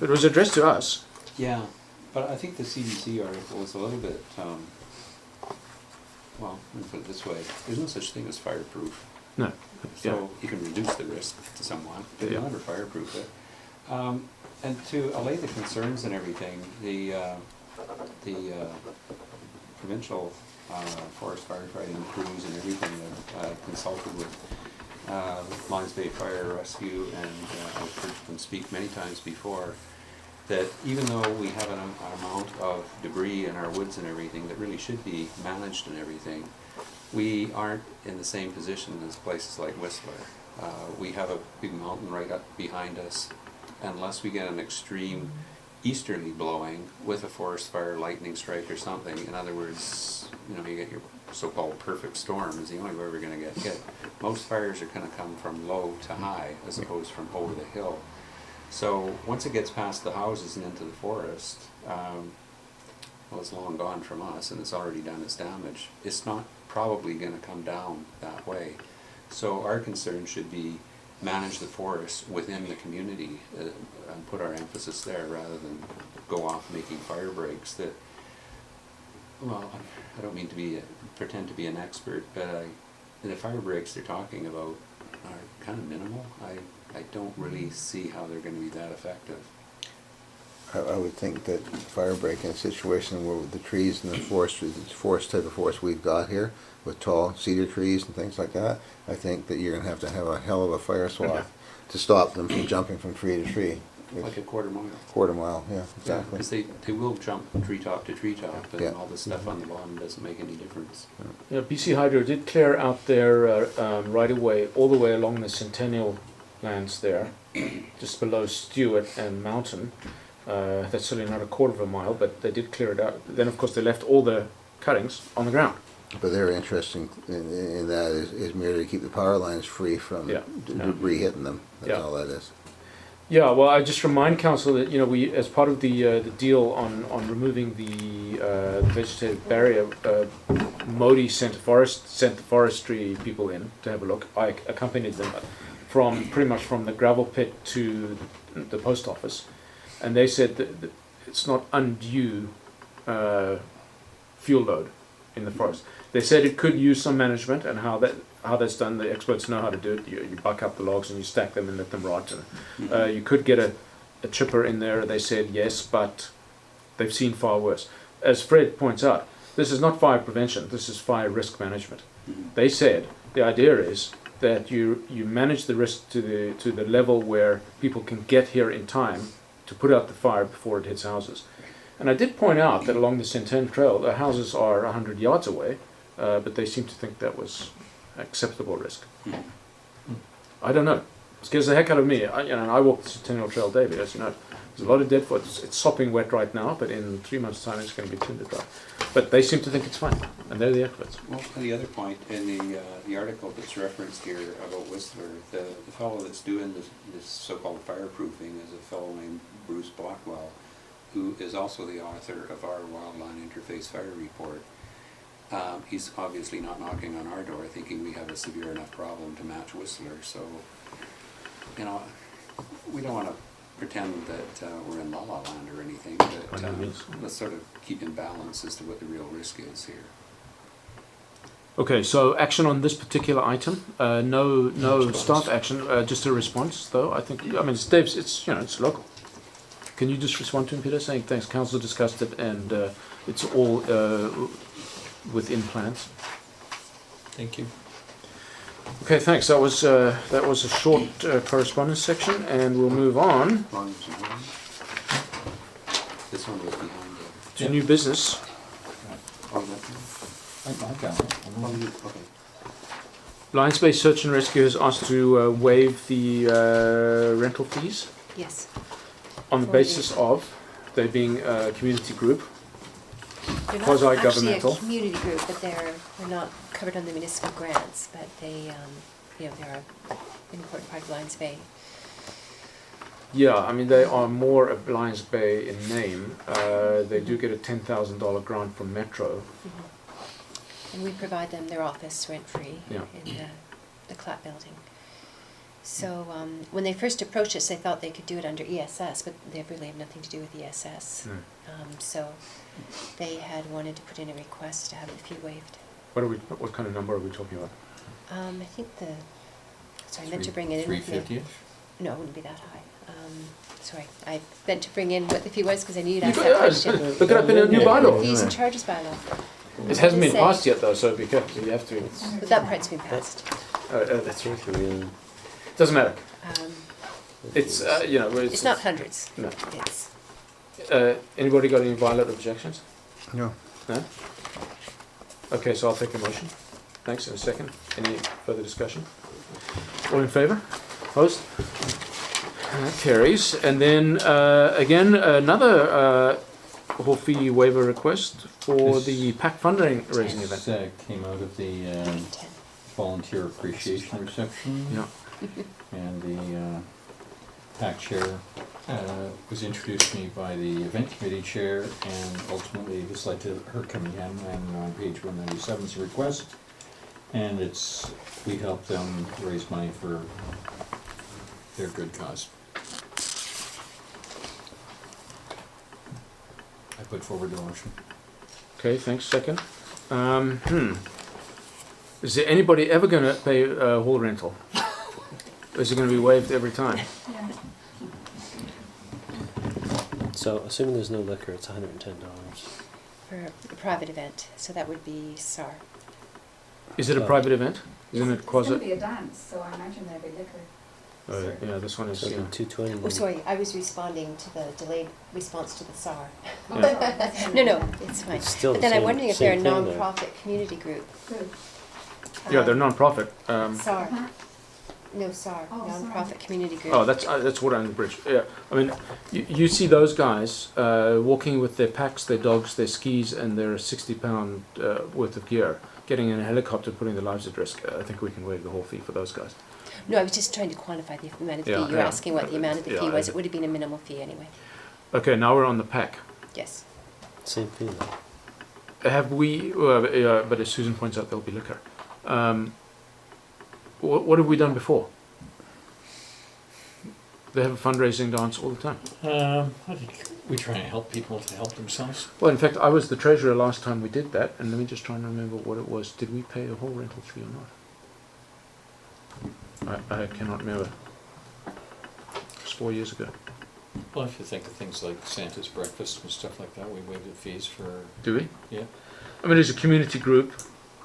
it was addressed to us. Yeah, but I think the CBC article is a little bit, well, let me put it this way, there's no such thing as fireproof. No. So you can reduce the risk to someone, but you'll never fireproof it. And to allay the concerns and everything, the provincial forest firefighting crews and everything have consulted with Lions Bay Fire Rescue, and I've heard them speak many times before, that even though we have an amount of debris in our woods and everything that really should be managed and everything, we aren't in the same position as places like Whistler. We have a big mountain right up behind us. Unless we get an extreme easterly blowing with a forest fire, lightning strike or something, in other words, you know, you get your so-called perfect storm is the only way we're going to get hit. Most fires are going to come from low to high as opposed from over the hill. So once it gets past the houses and into the forest, well, it's long gone from us and it's already done its damage. It's not probably going to come down that way. So our concern should be manage the forest within the community and put our emphasis there rather than go off making fire breaks that, well, I don't mean to pretend to be an expert, but the fire breaks they're talking about are kind of minimal. I don't really see how they're going to be that effective. I would think that fire break in a situation where with the trees and the forest type of forest we've got here, with tall cedar trees and things like that, I think that you're going to have a hell of a fire swath to stop them from jumping from tree to tree. Like a quarter mile. Quarter mile, yeah, exactly. Because they will jump treetop to treetop, and Yeah. all the stuff on the bottom doesn't make any difference. Yeah, BC Hydro did clear out their right of way all the way along the Centennial lands there, just below Stewart and Mountain. That's certainly not a quarter of a mile, but they did clear it out. Then, of course, they left all the cuttings on the ground. But they're interesting in that is merely to keep the power lines free from debris hitting them. That's all that is. Yeah, well, I just remind council that, you know, we, as part of the deal on removing the vegetative barrier, Modi sent the forestry people in to have a look. I accompanied them from pretty much from the gravel pit to the post office, and they said that it's not undue fuel load in the forest. They said it could use some management, and how that's done, the experts know how to do it. You buck up the logs and you stack them and let them rot. And, you could get a chipper in there, they said yes, but they've seen far worse. As Fred points out, this is not fire prevention, this is fire risk management. They said the idea is that you manage the risk to the level where people can get here in time to put out the fire before it hits houses. And I did point out that along the Centennial Trail, the houses are 100 yards away, but they seem to think that was acceptable risk. I don't know. It scares the heck out of me. I walk the Centennial Trail daily, as you know. There's a lot of deadwood. It's sopping wet right now, but in 3 months' time it's going to be tinder dry. But they seem to think it's fine, and they're the experts. Well, the other point in the article that's referenced here about Whistler, the fellow that's doing this so-called fireproofing is a fellow named Bruce Blackwell, who is also the author of our Wildland Interface Fire Report. He's obviously not knocking on our door thinking we have a severe enough problem to match Whistler, so, you know, we don't want to pretend that we're in La La Land or anything, but let's sort of keep in balance as to what the real risk is here. Okay, so action on this particular item, no staff action, just a response though, I think, I mean, it's Dave's, it's, it's local. Can you just respond to him, Peter, saying, thanks, council discussed it and it's all within plans? Thank you. Okay, thanks, that was a short correspondence section, and we'll move on This one was behind to new business. the, oh, that I got it. one? Okay. Lions Bay Search and Rescue has asked to waive the rental fees Yes. on the basis of they being a community group. They're not Quasi-governmental. actually a community group, but they're not covered under municipal grants, but they, they're an important part of Lions Bay. Yeah, I mean, they are more a Lions Bay in name. They do get a $10,000 grant from Metro. And we provide them their office rent-free Yeah. in the Clap building. So when they first approached us, they thought they could do it under ESS, but they really have nothing to do with ESS. So they had wanted to put in a request to have the fee waived. What kind of number are we talking about? I think sorry, I meant to bring it in with me. 350-ish? No, it wouldn't be that high. Sorry, I meant to bring in what the fee was because I knew you'd ask that question. Look it up in a new bylaw. Fees and charges bylaw. It hasn't been Say- passed yet though, so be careful, you have to. But that part's been passed. That's right. Doesn't matter. Um, It's, It's not hundreds. No. It's, Anybody got any violent objections? No. No? Okay, so I'll take a motion. Thanks, in a second. Any further discussion? All in favour? Opposed? That carries. And then, again, another whole fee waiver request for This- the PAC fundraising event. This came out of the 10. volunteer appreciation reception. Yeah. And the PAC chair was introduced to me by the event committee chair, and ultimately this led to her coming in, and on page 197 is a request. And we help them raise money for their good cause. I put forward the motion. Okay, thanks. Second. Is there anybody ever going to pay hall rental? Or is it going to be waived every time? So assuming there's no liquor, it's $110. For a private event, so that would be SAR. Is it a private event? Isn't it It's going to quasi? be a dance, so I imagine there'll be liquor. Yeah, this one is. So Yeah. it'd be $220. Oh, sorry, I was responding to the delayed response to the SAR. Yeah. No, it's fine. It's still But the then I'm same- wondering if they're a same thing, though. non-profit community group. Good. Yeah, they're non-profit. SAR, Uh-huh. no SAR, Oh, SAR. non-profit community group. Oh, that's Water Under the Bridge. Yeah, I mean, you see those guys walking with their packs, their dogs, their skis, and their 60-pound worth of gear, getting in a helicopter, putting their lives at risk. I think we can waive the whole fee for those guys. No, I was just trying to quantify the amount of the Yeah, fee. You're yeah. asking what the amount of the Yeah, fee was. I- It would have been a minimal fee anyway. Okay, now we're on the pack. Yes. Same fee though. Have we? But as Susan points out, there'll be liquor. What have we done before? They have a fundraising dance all the time. We try and help people to help themselves. Well, in fact, I was the treasurer last time we did that, and let me just try and remember what it was. Did we pay a whole rental fee or not? I cannot remember. It was 4 years ago. Well, if you think of things like Santa's breakfast and stuff like that, we waive the fees for, Do we? yeah. I mean, it's a community group,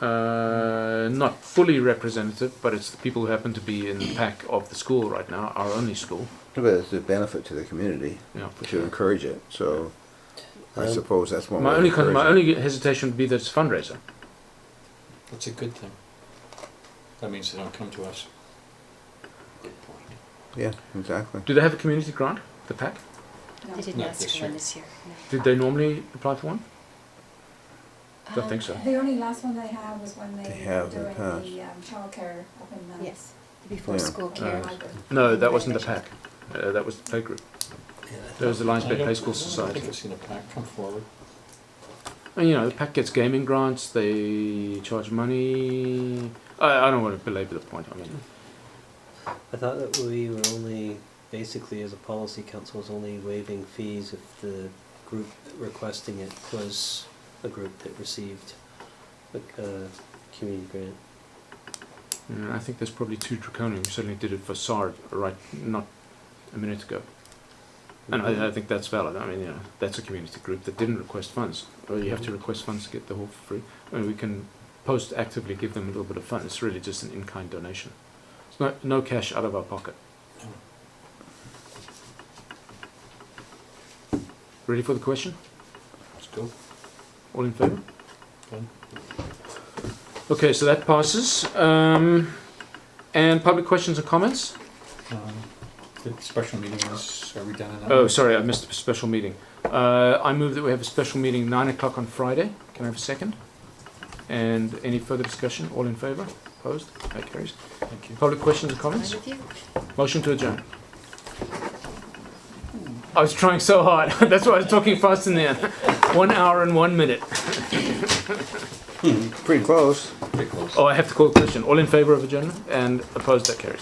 not fully representative, but it's the people who happen to be in the pack of the school right now, our only school. But it's a benefit to the community Yeah, for to sure. encourage it, so I suppose that's one My way only to encourage my it. only hesitation would be that it's a fundraiser. That's a good thing. That means they don't come to us. Good point. Yeah, exactly. Do they have a community grant, the pack? No. They didn't Not ask this for one year. this year. No. Did they normally apply for one? Don't think so. The only last one they had was when They they have were in doing the past. the childcare up in the. Yes, before Yeah. school care. No, that wasn't the pack. That was the play group. That was the Lions Bay Play School I don't Society. think I've seen a pack come forward. And the pack gets gaming grants. They charge money. I don't want to belabor the point. I mean, I thought that we were only, basically as a policy council, was only waiving fees if the group requesting it was a group that received community grant. I think that's probably too draconian. We certainly did it for SARD, right, not a minute ago. And I think that's valid. I mean, you know, that's a community group that didn't request funds. Well, you have to request funds to get the hall for free. I mean, we can post-actively give them a little bit of fun. It's really just an in-kind donation. It's no cash out of our pocket. Ready for the question? Let's go. All in favour? Done. Okay, so that passes. And public questions and comments? The special meeting is, are we done in that? Oh, sorry, I missed a special meeting. I move that we have a special meeting 9 o'clock on Friday. Can I have a second? And any further discussion? All in favour? Opposed? That carries. Thank you. Public questions and Fine comments? with you? Motion to adjourn. I was trying so hard. That's why I was talking fast in the end. 1 hour and 1 minute. Pretty close. Pretty close. Oh, I have to call the question. All in favour of adjournment? And opposed? That carries.